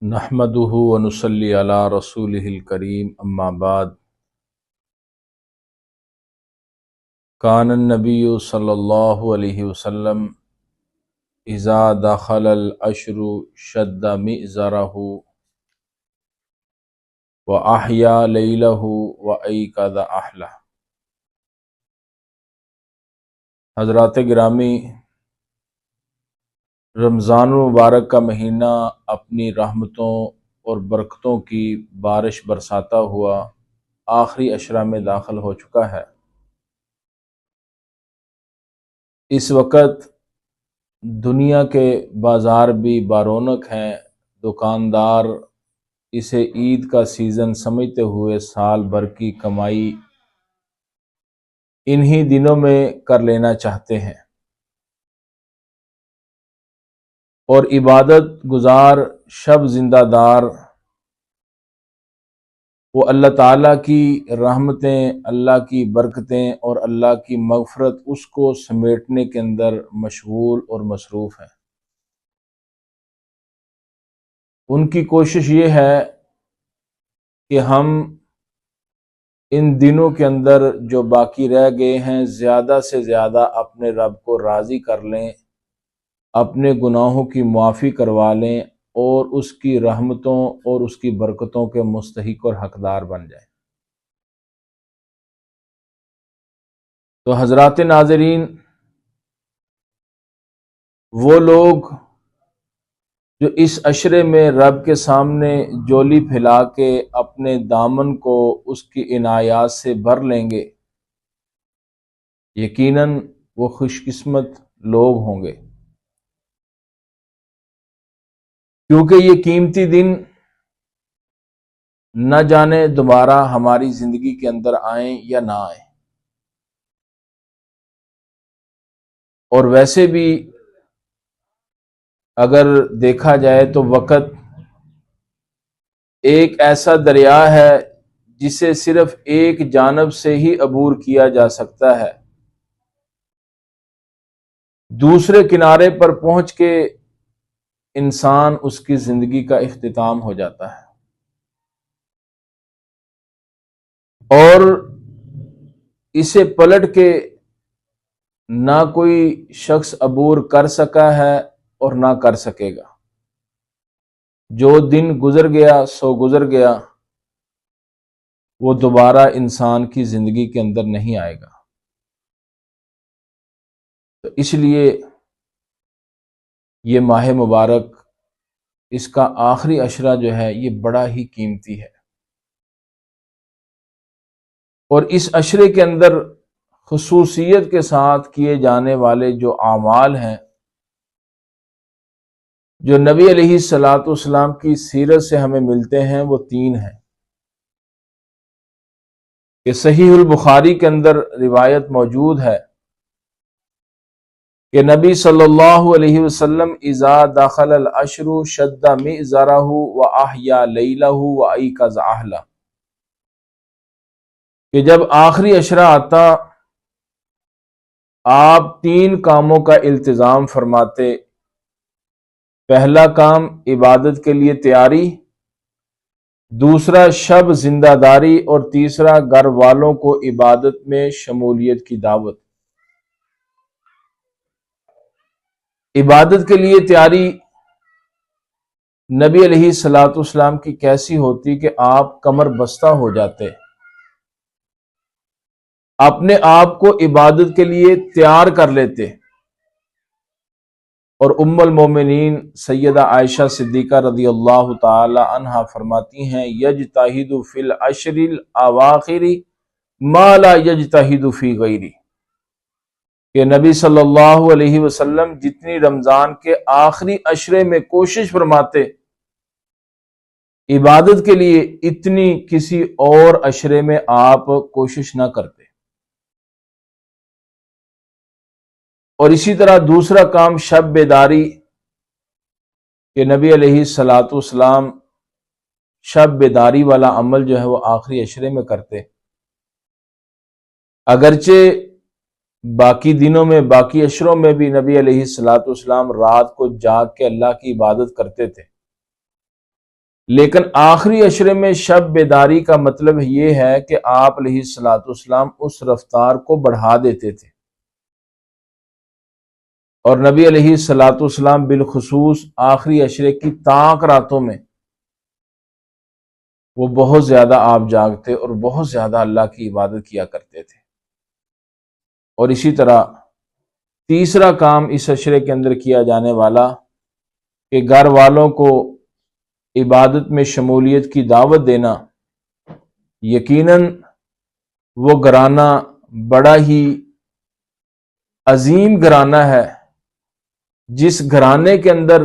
نحمدہ ونصلی علی رسولہ الکریم اما بعد کان النبی صلی اللہ علیہ وسلم اذا دخل العشر شد مئزرہ واحیا لیلہ وایقظ اہلہ۔ حضرات گرامی، رمضان المبارک کا مہینہ اپنی رحمتوں اور برکتوں کی بارش برساتا ہوا آخری عشرہ میں داخل ہو چکا ہے۔ اس وقت دنیا کے بازار بھی بارونق ہیں، دکاندار اسے عید کا سیزن سمجھتے ہوئے سال بھر کی کمائی انہی دنوں میں کر لینا چاہتے ہیں، اور عبادت گزار شب زندہ دار وہ اللہ تعالیٰ کی رحمتیں، اللہ کی برکتیں اور اللہ کی مغفرت اس کو سمیٹنے کے اندر مشغول اور مصروف ہیں۔ ان کی کوشش یہ ہے کہ ہم ان دنوں کے اندر جو باقی رہ گئے ہیں زیادہ سے زیادہ اپنے رب کو راضی کر لیں، اپنے گناہوں کی معافی کروا لیں اور اس کی رحمتوں اور اس کی برکتوں کے مستحق اور حقدار بن جائیں۔ تو حضرات ناظرین، وہ لوگ جو اس عشرے میں رب کے سامنے جولی پھیلا کے اپنے دامن کو اس کی عنایات سے بھر لیں گے، یقیناً وہ خوش قسمت لوگ ہوں گے، کیونکہ یہ قیمتی دن نہ جانے دوبارہ ہماری زندگی کے اندر آئیں یا نہ آئیں۔ اور ویسے بھی اگر دیکھا جائے تو وقت ایک ایسا دریا ہے جسے صرف ایک جانب سے ہی عبور کیا جا سکتا ہے، دوسرے کنارے پر پہنچ کے انسان اس کی زندگی کا اختتام ہو جاتا ہے، اور اسے پلٹ کے نہ کوئی شخص عبور کر سکا ہے اور نہ کر سکے گا۔ جو دن گزر گیا سو گزر گیا، وہ دوبارہ انسان کی زندگی کے اندر نہیں آئے گا۔ تو اس لیے یہ ماہ مبارک، اس کا آخری عشرہ جو ہے یہ بڑا ہی قیمتی ہے، اور اس عشرے کے اندر خصوصیت کے ساتھ کیے جانے والے جو اعمال ہیں، جو نبی علیہ الصلوۃ والسلام کی سیرت سے ہمیں ملتے ہیں، وہ تین ہیں۔ کہ صحیح البخاری کے اندر روایت موجود ہے کہ نبی صلی اللہ علیہ وسلم اذا دخل العشر شد مئزرہ واحیا لیلہ وایقظ اہلہ، کہ جب آخری عشرہ آتا آپ تین کاموں کا التزام فرماتے۔ پہلا کام عبادت کے لیے تیاری، دوسرا شب زندہ داری، اور تیسرا گھر والوں کو عبادت میں شمولیت کی دعوت۔ عبادت کے لیے تیاری نبی علیہ الصلوۃ والسلام کی کیسی ہوتی کہ آپ کمر بستہ ہو جاتے، اپنے آپ کو عبادت کے لیے تیار کر لیتے، اور ام المومنین سیدہ عائشہ صدیقہ رضی اللہ تعالی عنہا فرماتی ہیں یجتہد فی العشر الاواخر ما لا یجتہد فی غیرہ، کہ نبی صلی اللہ علیہ وسلم جتنی رمضان کے آخری عشرے میں کوشش فرماتے عبادت کے لیے، اتنی کسی اور عشرے میں آپ کوشش نہ کرتے۔ اور اسی طرح دوسرا کام شب بیداری، کہ نبی علیہ الصلوۃ والسلام شب بیداری والا عمل جو ہے وہ آخری عشرے میں کرتے، اگرچہ باقی دنوں میں باقی عشروں میں بھی نبی علیہ الصلوۃ والسلام رات کو جاگ کے اللہ کی عبادت کرتے تھے، لیکن آخری عشرے میں شب بیداری کا مطلب یہ ہے کہ آپ علیہ الصلوۃ والسلام اس رفتار کو بڑھا دیتے تھے، اور نبی علیہ الصلوۃ والسلام بالخصوص آخری عشرے کی تاک راتوں میں وہ بہت زیادہ آپ جاگتے اور بہت زیادہ اللہ کی عبادت کیا کرتے تھے۔ اور اسی طرح تیسرا کام اس عشرے کے اندر کیا جانے والا کہ گھر والوں کو عبادت میں شمولیت کی دعوت دینا، یقیناً وہ گھرانہ بڑا ہی عظیم گھرانہ ہے جس گھرانے کے اندر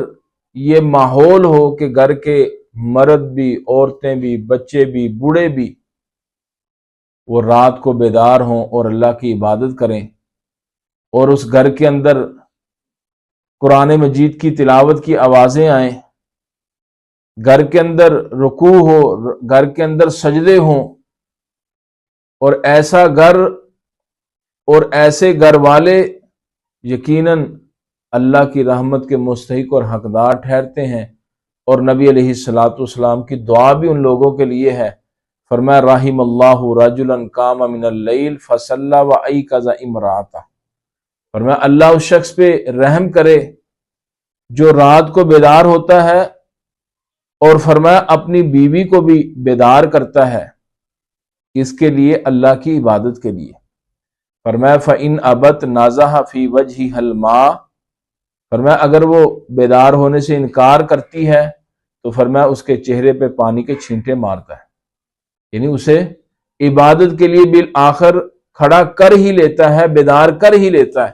یہ ماحول ہو کہ گھر کے مرد بھی، عورتیں بھی، بچے بھی، بوڑھے بھی وہ رات کو بیدار ہوں اور اللہ کی عبادت کریں، اور اس گھر کے اندر قرآن مجید کی تلاوت کی آوازیں آئیں، گھر کے اندر رکوع ہو، گھر کے اندر سجدے ہوں، اور ایسا گھر اور ایسے گھر والے یقیناً اللہ کی رحمت کے مستحق اور حقدار ٹھہرتے ہیں۔ اور نبی علیہ الصلوۃ والسلام کی دعا بھی ان لوگوں کے لیے ہے، فرمایا رحم اللہ رجلا قام من اللیل فصلی وایقظ امرأتہ، فرمایا اللہ اس شخص پہ رحم کرے جو رات کو بیدار ہوتا ہے اور فرمایا اپنی بیوی کو بھی بیدار کرتا ہے، اس کے لیے اللہ کی عبادت کے لیے۔ فرمایا فَإِنْ أَبَتْ نَازَحَ فِي وَجْهِهَا الْمَاءَ، فرمایا اگر وہ بیدار ہونے سے انکار کرتی ہے تو فرمایا اس کے چہرے پہ پانی کے چھینٹے مارتا ہے، یعنی اسے عبادت کے لیے بالآخر کھڑا کر ہی لیتا ہے، بیدار کر ہی لیتا ہے۔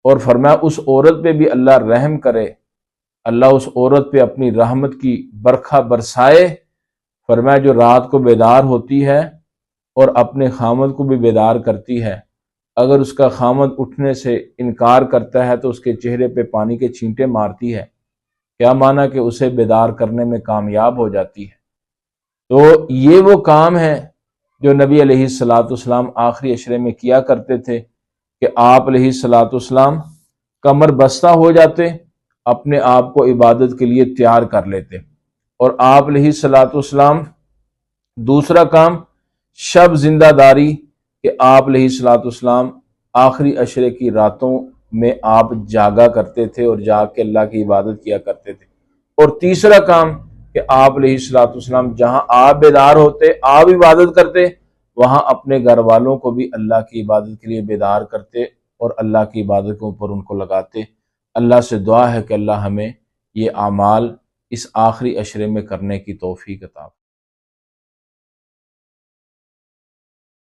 اور فرمایا اس عورت پہ بھی اللہ رحم کرے، اللہ اس عورت پہ اپنی رحمت کی برکھا برسائے، فرمایا جو رات کو بیدار ہوتی ہے اور اپنے خامد کو بھی بیدار کرتی ہے، اگر اس کا خامد اٹھنے سے انکار کرتا ہے تو اس کے چہرے پہ پانی کے چھینٹے مارتی ہے، کیا معنی کہ اسے بیدار کرنے میں کامیاب ہو جاتی ہے۔ تو یہ وہ کام ہے جو نبی علیہ الصلوۃ والسلام آخری عشرے میں کیا کرتے تھے کہ آپ علیہ الصلوۃ والسلام کمر بستہ ہو جاتے، اپنے آپ کو عبادت کے لیے تیار کر لیتے، اور آپ علیہ الصلوۃ والسلام دوسرا کام شب زندہ داری کہ آپ علیہ الصلوۃ والسلام آخری عشرے کی راتوں میں آپ جاگا کرتے تھے اور جاگ کے اللہ کی عبادت کیا کرتے تھے، اور تیسرا کام کہ آپ علیہ الصلوۃ والسلام جہاں آپ بیدار ہوتے، آپ عبادت کرتے، وہاں اپنے گھر والوں کو بھی اللہ کی عبادت کے لیے بیدار کرتے اور اللہ کی عبادت کے اوپر ان کو لگاتے۔ اللہ سے دعا ہے کہ اللہ ہمیں یہ اعمال اس آخری عشرے میں کرنے کی توفیق عطا فرمائے۔